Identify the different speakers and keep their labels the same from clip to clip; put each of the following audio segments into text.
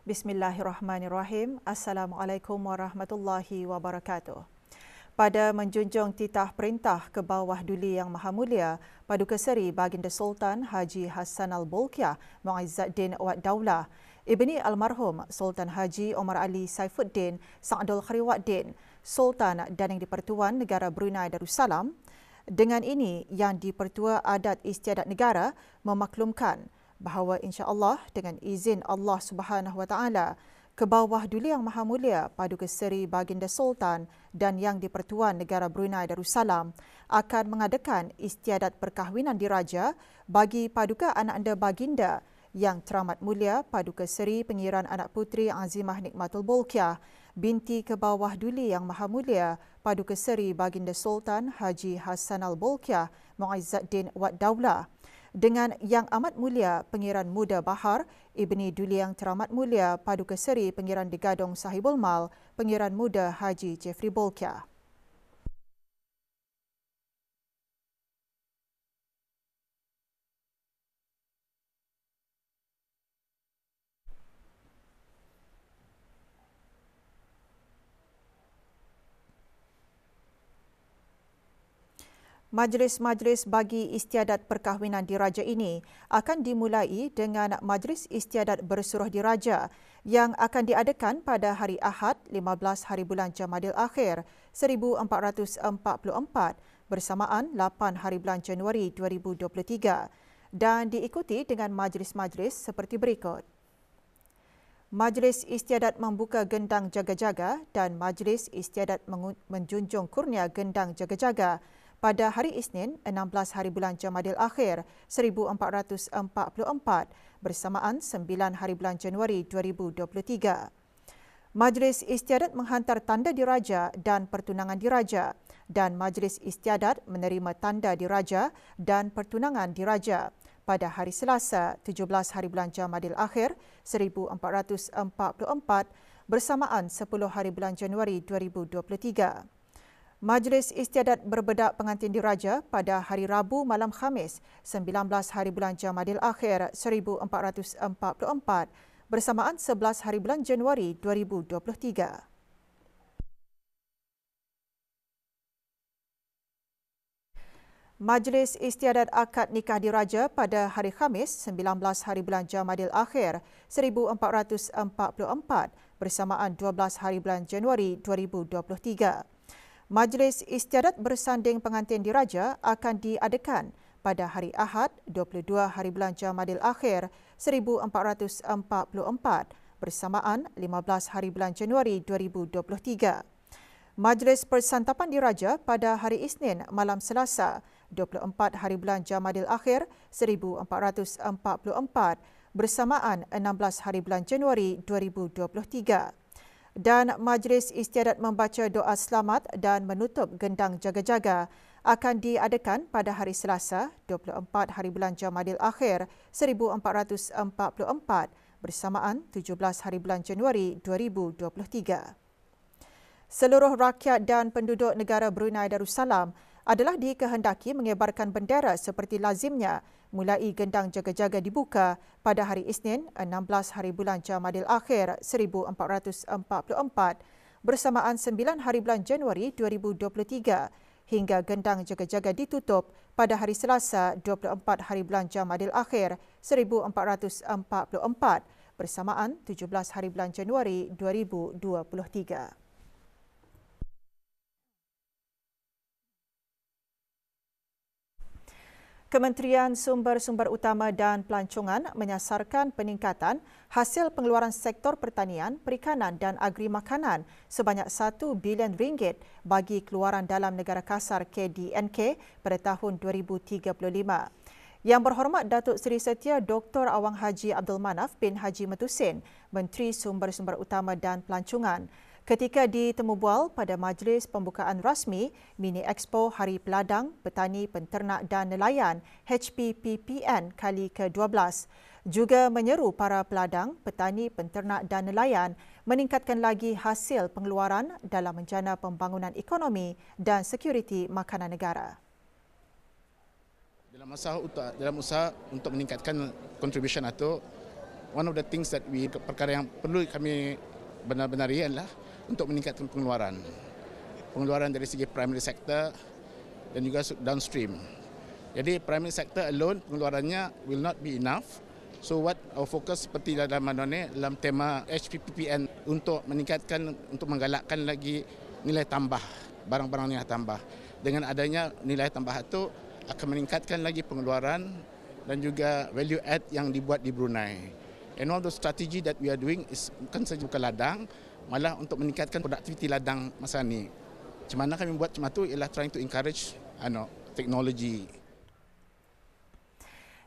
Speaker 1: Bismillahirrahmanirrahim. Assalamualaikum warahmatullahi wabarakatuh. Pada menjunjung titah perintah ke bawah Duli Yang Maha Mulia, Paduka Seri Baginda Sultan Haji Hassan Al-Bolkiah Mu'izzuddin Wad Daulah, Ibni Almarhum Sultan Haji Omar Ali Saifuddin Sa'dul Khariwaddin, Sultan dan Yang di-Pertuan Negara Brunei Darussalam. Dengan ini, Yang di-Pertua Adat Istiadat Negara memaklumkan bahawa insya-Allah dengan izin Allah Subhanahu Wa Taala, ke bawah Duli Yang Maha Mulia Paduka Seri Baginda Sultan dan Yang di-Pertuan Negara Brunei Darussalam akan mengadakan istiadat perkahwinan diraja bagi paduka anak anda baginda Yang Teramat Mulia Paduka Seri Pengiran Anak Puteri Azimah Nikmatul Bolkiah binti ke bawah Duli Yang Maha Mulia Paduka Seri Baginda Sultan Haji Hassan Al-Bolkiah Mu'izzuddin Wad Daulah dengan Yang Amat Mulia Pengiran Muda Bahar Ibni Duli Yang Teramat Mulia Paduka Seri Pengiran Digadong Sahibul Mal Pengiran Muda Haji Jeffrey Bolkiah. Majlis-majlis bagi istiadat perkahwinan diraja ini akan dimulai dengan Majlis Istiadat Bersuruh Diraja yang akan diadakan pada hari Ahad 15 hari bulan Jamadil Akhir 1444 bersamaan 8 hari bulan Januari 2023 dan diikuti dengan majlis-majlis seperti berikut. Majlis Istiadat Membuka Gendang Jaga-Jaga dan Majlis Istiadat Menjunjung Kurnia Gendang Jaga-Jaga pada hari Isnin 16 hari bulan Jamadil Akhir 1444 bersamaan 9 hari bulan Januari 2023. Majlis Istiadat menghantar tanda diraja dan pertunangan diraja dan Majlis Istiadat menerima tanda diraja dan pertunangan diraja pada hari Selasa 17 hari bulan Jamadil Akhir 1444 bersamaan 10 hari bulan Januari 2023. Majlis Istiadat berbedak pengantin diraja pada hari Rabu malam Khamis 19 hari bulan Jamadil Akhir 1444 bersamaan 11 hari bulan Januari 2023. Majlis Istiadat Akad Nikah Diraja pada hari Khamis 19 hari bulan Jamadil Akhir 1444 bersamaan 12 hari bulan Januari 2023. Majlis Istiadat Bersanding Pengantin Diraja akan diadakan pada hari Ahad 22 hari bulan Jamadil Akhir 1444 bersamaan 15 hari bulan Januari 2023. Majlis Persantapan Diraja pada hari Isnin malam Selasa 24 hari bulan Jamadil Akhir 1444 bersamaan 16 hari bulan Januari 2023. Dan Majlis Istiadat Membaca Doa Selamat dan Menutup Gendang Jaga-Jaga akan diadakan pada hari Selasa 24 hari bulan Jamadil Akhir 1444 bersamaan 17 hari bulan Januari 2023. Seluruh rakyat dan penduduk negara Brunei Darussalam adalah dikehendaki mengibarkan bendera seperti lazimnya mulai gendang jaga-jaga dibuka pada hari Isnin 16 hari bulan Jamadil Akhir 1444 bersamaan 9 hari bulan Januari 2023 hingga gendang jaga-jaga ditutup pada hari Selasa 24 hari bulan Jamadil Akhir 1444 bersamaan 17 hari bulan Januari 2023. Kementerian Sumber-Sumber Utama dan Pelancongan menyasarkan peningkatan hasil pengeluaran sektor pertanian, perikanan dan agri makanan sebanyak RM1 bilion bagi keluaran dalam negara kasar KDNK pada tahun 2035. Yang Berhormat Datuk Seri Setia Dr. Awang Haji Abdul Manaf bin Haji Metusin, Menteri Sumber-Sumber Utama dan Pelancongan, ketika ditemu bual pada majlis pembukaan rasmi Mini Expo Hari Peladang, Petani, Penternak dan Nelayan HPPPN kali ke-12 juga menyeru para peladang, petani, penternak dan nelayan meningkatkan lagi hasil pengeluaran dalam menjana pembangunan ekonomi dan sekuriti makanan negara.
Speaker 2: Dalam usaha untuk meningkatkan contribution atau one of the things that perkara yang perlu kami benar-benari adalah untuk meningkatkan pengeluaran dari segi primary sector dan juga downstream. Jadi primary sector alone pengeluarannya will not be enough. So what our focus seperti dalam tema HPPPN untuk meningkatkan, untuk menggalakkan lagi nilai tambah, barang-barang nilai tambah. Dengan adanya nilai tambah itu akan meningkatkan lagi pengeluaran dan juga value add yang dibuat di Brunei. And all the strategy that we are doing is bukan saja buka ladang, malah untuk meningkatkan produktiviti ladang masa ni. Macam mana kami buat macam itu ialah trying to encourage teknologi.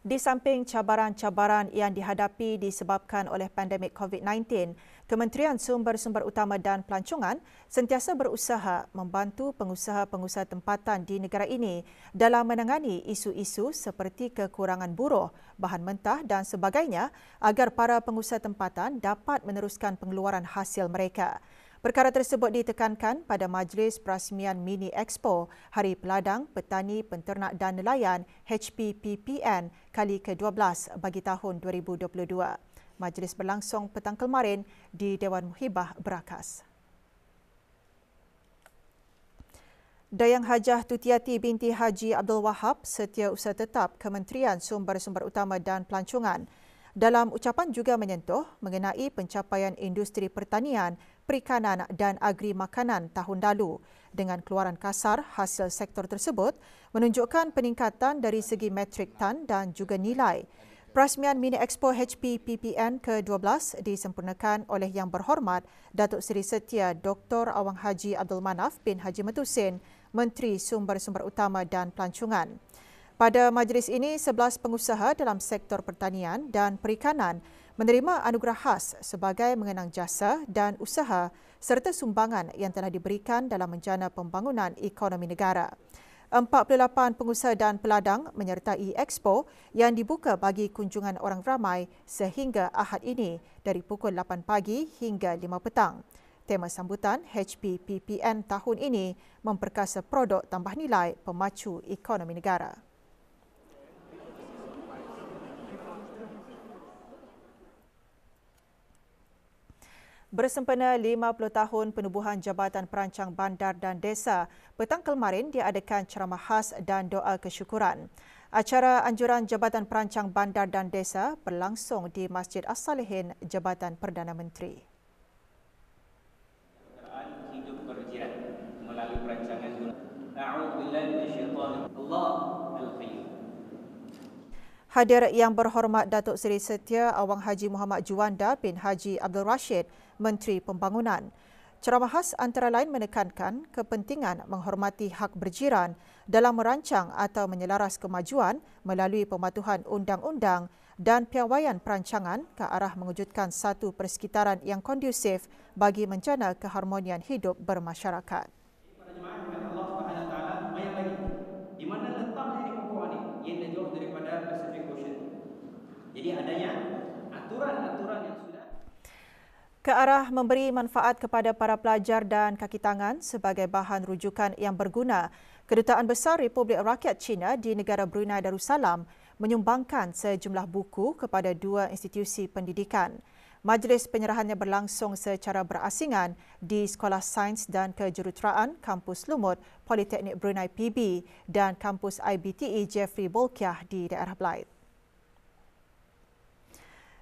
Speaker 1: Di samping cabaran-cabaran yang dihadapi disebabkan oleh pandemik COVID-19, Kementerian Sumber-Sumber Utama dan Pelancongan sentiasa berusaha membantu pengusaha-pengusaha tempatan di negara ini dalam menangani isu-isu seperti kekurangan buruh, bahan mentah dan sebagainya agar para pengusaha tempatan dapat meneruskan pengeluaran hasil mereka. Perkara tersebut ditekankan pada Majlis Perasmian Mini Expo Hari Peladang, Petani, Penternak dan Nelayan HPPPN kali ke-12 bagi tahun 2022. Majlis berlangsung petang kemarin di Dewan Muhibah Berakas. Dayang Hajah Tutiati binti Haji Abdul Wahab, Setiausaha Tetap Kementerian Sumber-Sumber Utama dan Pelancongan, dalam ucapan juga menyentuh mengenai pencapaian industri pertanian, perikanan dan agri makanan tahun lalu dengan keluaran kasar hasil sektor tersebut menunjukkan peningkatan dari segi metrik tan dan juga nilai. Perasmian Mini Expo HPPPN ke-12 disempurnakan oleh Yang Berhormat Datuk Seri Setia Dr. Awang Haji Abdul Manaf bin Haji Matusin, Menteri Sumber-Sumber Utama dan Pelancongan. Pada majlis ini, 11 pengusaha dalam sektor pertanian dan perikanan menerima anugerah khas sebagai mengenang jasa dan usaha serta sumbangan yang telah diberikan dalam menjana pembangunan ekonomi negara. 48 pengusaha dan peladang menyertai Expo yang dibuka bagi kunjungan orang ramai sehingga Ahad ini dari pukul 8 pagi hingga 5 petang. Tema sambutan HPPPN tahun ini memperkasa produk tambah nilai pemacu ekonomi negara. Bersempena 50 tahun penubuhan Jabatan Perancang Bandar dan Desa, petang kemarin diadakan ceramah khas dan doa kesyukuran. Acara anjuran Jabatan Perancang Bandar dan Desa berlangsung di Masjid As-Salihin, Jabatan Perdana Menteri.
Speaker 3: Hidup berjihad melalui perancangan A'udzubillahi minasyaitanir Allah al-Qayyum.
Speaker 1: Hadir Yang Berhormat Datuk Seri Setia Awang Haji Muhammad Juanda bin Haji Abdul Rashid, Menteri Pembangunan. Ceramah khas antara lain menekankan kepentingan menghormati hak berjiran dalam merancang atau menyelaras kemajuan melalui pematuhan undang-undang dan piawaian perancangan ke arah mewujudkan satu persekitaran yang kondusif bagi menjana keharmonian hidup bermasyarakat.
Speaker 3: Para jemaah Allah Subhanahu taala bayang lagi di mana letaknya di Papua ni ia jauh daripada Pacific Ocean. Jadi adanya aturan-aturan yang sudah
Speaker 1: ke arah memberi manfaat kepada para pelajar dan kaki tangan sebagai bahan rujukan yang berguna, Kedutaan Besar Republik Rakyat China di negara Brunei Darussalam menyumbangkan sejumlah buku kepada 2 institusi pendidikan. Majlis penyerahannya berlangsung secara berasingan di Sekolah Sains dan Kejuruteraan Kampus Lumut Politeknik Brunei PB dan Kampus IBTE Jeffrey Bolkiah di daerah Blyth.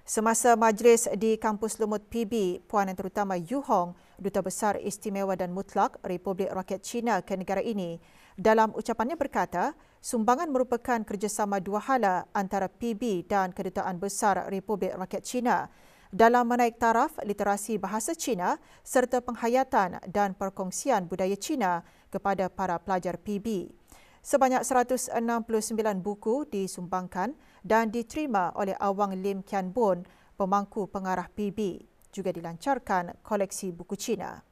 Speaker 1: Semasa majlis di Kampus Lumut PB, Puan Yang Terutama Yu Hong, Duta Besar Istimewa dan Mutlak Republik Rakyat China ke negara ini, dalam ucapannya berkata, sumbangan merupakan kerjasama dua hala antara PB dan Kedutaan Besar Republik Rakyat China dalam menaik taraf literasi bahasa Cina serta penghayatan dan perkongsian budaya Cina kepada para pelajar PB. Sebanyak 169 buku disumbangkan dan diterima oleh Awang Lim Kian Boon, pemangku pengarah PB. Juga dilancarkan koleksi buku Cina.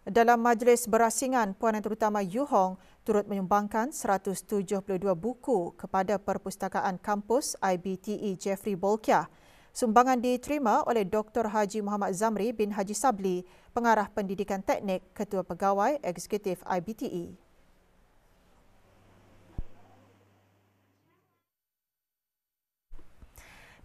Speaker 1: Dalam majlis berasingan, Puan Yang Terutama Yu Hong turut menyumbangkan 172 buku kepada Perpustakaan Kampus IBTE Jeffrey Bolkiah. Sumbangan diterima oleh Dr. Haji Muhammad Zamri bin Haji Sabli, Pengarah Pendidikan Teknik, Ketua Pegawai Eksekutif IBTE.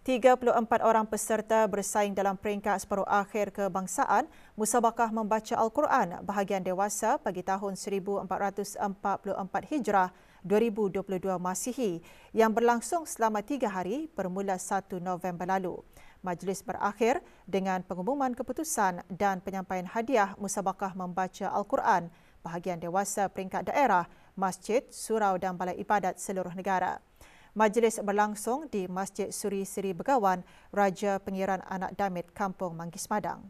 Speaker 1: 34 orang peserta bersaing dalam peringkat separuh akhir kebangsaan Musabakah Membaca Al-Quran bahagian dewasa bagi tahun 1444 Hijrah 2022 Masihi yang berlangsung selama 3 hari bermula 1 November lalu. Majlis berakhir dengan pengumuman keputusan dan penyampaian hadiah Musabakah Membaca Al-Quran bahagian dewasa peringkat daerah, masjid, surau dan balai ibadat seluruh negara. Majlis berlangsung di Masjid Suri Seri Begawan, Raja Pengiran Anak Damit, Kampung Manggis Madang.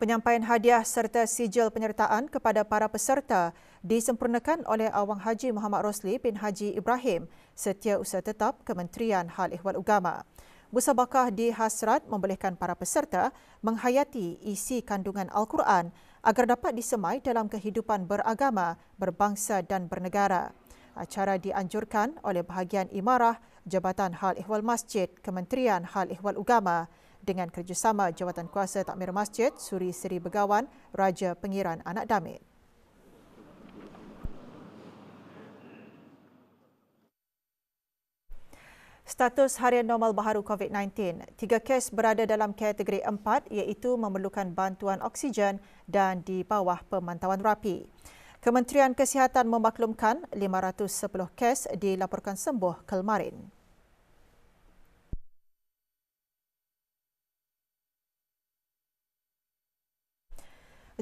Speaker 1: Penyampaian hadiah serta sijil penyertaan kepada para peserta disempurnakan oleh Awang Haji Muhammad Rosli bin Haji Ibrahim, Setiausaha Tetap Kementerian Hal Ehwal Ugama. Musabakah dihasrat membolehkan para peserta menghayati isi kandungan Al-Quran agar dapat disemai dalam kehidupan beragama, berbangsa dan bernegara. Acara dianjurkan oleh bahagian Imarah Jabatan Hal Ehwal Masjid Kementerian Hal Ehwal Ugama dengan kerjasama Jawatan Kuasa Takmir Masjid Suri Seri Begawan, Raja Pengiran Anak Damit. Status harian normal baharu COVID-19. 3 kes berada dalam kategori 4 iaitu memerlukan bantuan oksigen dan di bawah pemantauan rapi. Kementerian Kesihatan memaklumkan 510 kes dilaporkan sembuh kemarin.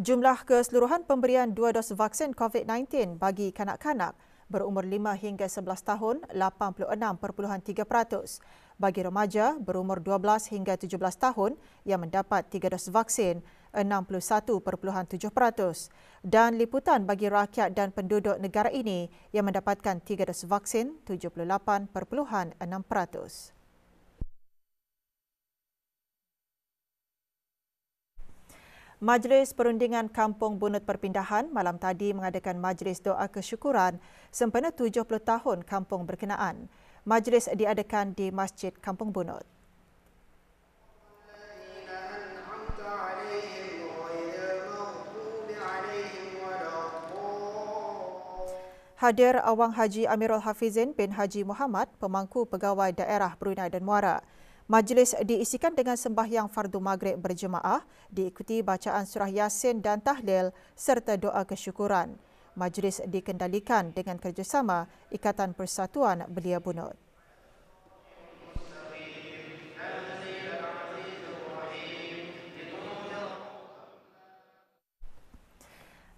Speaker 1: Jumlah keseluruhan pemberian 2 dos vaksin COVID-19 bagi kanak-kanak berumur 5 hingga 11 tahun 86.3%. Bagi remaja berumur 12 hingga 17 tahun yang mendapat 3 dos vaksin 61.7%. Dan liputan bagi rakyat dan penduduk negara ini yang mendapatkan 3 dos vaksin 78.6%. Majlis Perundingan Kampung Bunut Perpindahan malam tadi mengadakan majlis doa kesyukuran sempena 70 tahun kampung berkenaan. Majlis diadakan di Masjid Kampung Bunut. Hadir Awang Haji Amirul Hafizin bin Haji Muhammad, Pemangku Pegawai Daerah Brunei dan Muara. Majlis diisikan dengan sembahyang fardu maghrib berjemaah, diikuti bacaan surah Yasin dan tahlil serta doa kesyukuran. Majlis dikendalikan dengan kerjasama Ikatan Persatuan Belia Bunut.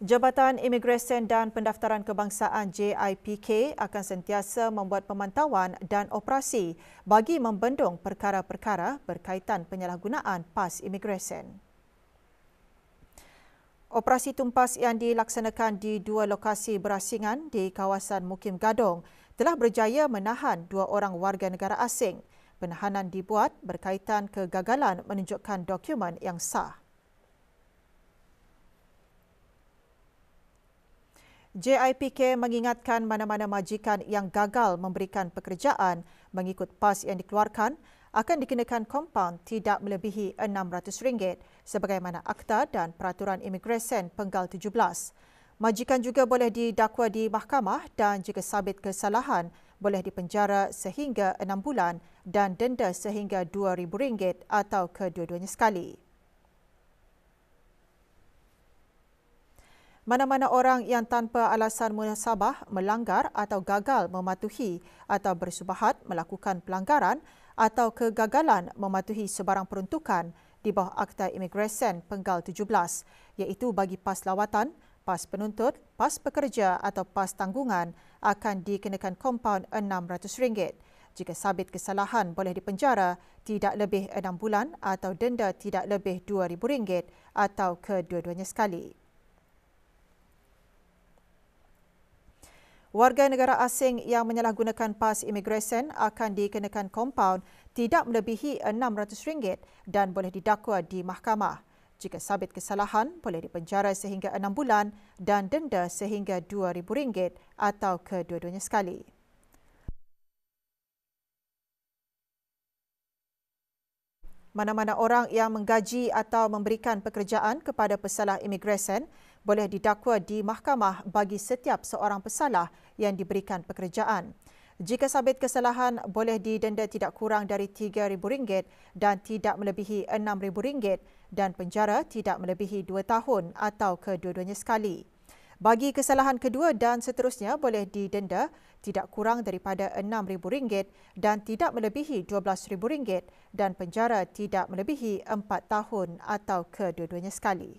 Speaker 1: Jabatan Imigresen dan Pendaftaran Kebangsaan JIPK akan sentiasa membuat pemantauan dan operasi bagi membendung perkara-perkara berkaitan penyalahgunaan pas imigresen. Operasi tumpas yang dilaksanakan di 2 lokasi berasingan di kawasan Mukim Gadong telah berjaya menahan 2 orang warga negara asing. Penahanan dibuat berkaitan kegagalan menunjukkan dokumen yang sah. JIPK mengingatkan mana-mana majikan yang gagal memberikan pekerjaan mengikut PAS yang dikeluarkan akan dikenakan kompaun tidak melebihi RM600 sebagaimana Akta dan Peraturan Imigresen Penggal 17. Majikan juga boleh didakwa di mahkamah dan jika sabit kesalahan boleh dipenjara sehingga 6 bulan dan denda sehingga RM2,000 atau kedua-duanya sekali. Mana-mana orang yang tanpa alasan munasabah melanggar atau gagal mematuhi atau bersubahat melakukan pelanggaran atau kegagalan mematuhi sebarang peruntukan di bawah Akta Imigresen Penggal 17 iaitu bagi PAS lawatan, PAS penuntut, PAS pekerja atau PAS tanggungan akan dikenakan kompaun RM600. Jika sabit kesalahan boleh dipenjara tidak lebih 6 bulan atau denda tidak lebih RM2,000 atau kedua-duanya sekali. Warga negara asing yang menyalahgunakan PAS imigresen akan dikenakan kompaun tidak melebihi RM600 dan boleh didakwa di mahkamah. Jika sabit kesalahan, boleh dipenjara sehingga 6 bulan dan denda sehingga RM2,000 atau kedua-duanya sekali. Mana-mana orang yang menggaji atau memberikan pekerjaan kepada pesalah imigresen boleh didakwa di mahkamah bagi setiap seorang pesalah yang diberikan pekerjaan. Jika sabit kesalahan, boleh didenda tidak kurang dari RM3,000 dan tidak melebihi RM6,000 dan penjara tidak melebihi 2 tahun atau kedua-duanya sekali. Bagi kesalahan kedua dan seterusnya boleh didenda tidak kurang daripada RM6,000 dan tidak melebihi RM12,000 dan penjara tidak melebihi 4 tahun atau kedua-duanya sekali.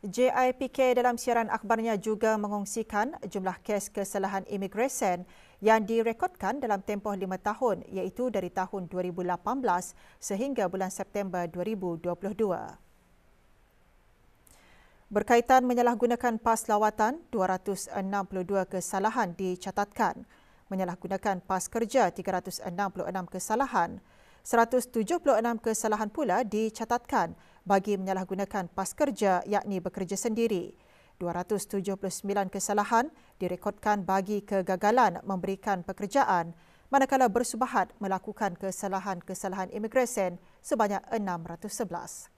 Speaker 1: JIPK dalam siaran akhbarnya juga mengongsikan jumlah kes kesalahan imigresen yang direkodkan dalam tempoh 5 tahun iaitu dari tahun 2018 sehingga bulan September 2022. Berkaitan menyalahgunakan pas lawatan, 262 kesalahan dicatatkan. Menyalahgunakan pas kerja, 366 kesalahan. 176 kesalahan pula dicatatkan bagi menyalahgunakan pas kerja yakni bekerja sendiri. 279 kesalahan direkodkan bagi kegagalan memberikan pekerjaan, manakala bersubahat melakukan kesalahan-kesalahan imigresen sebanyak 611.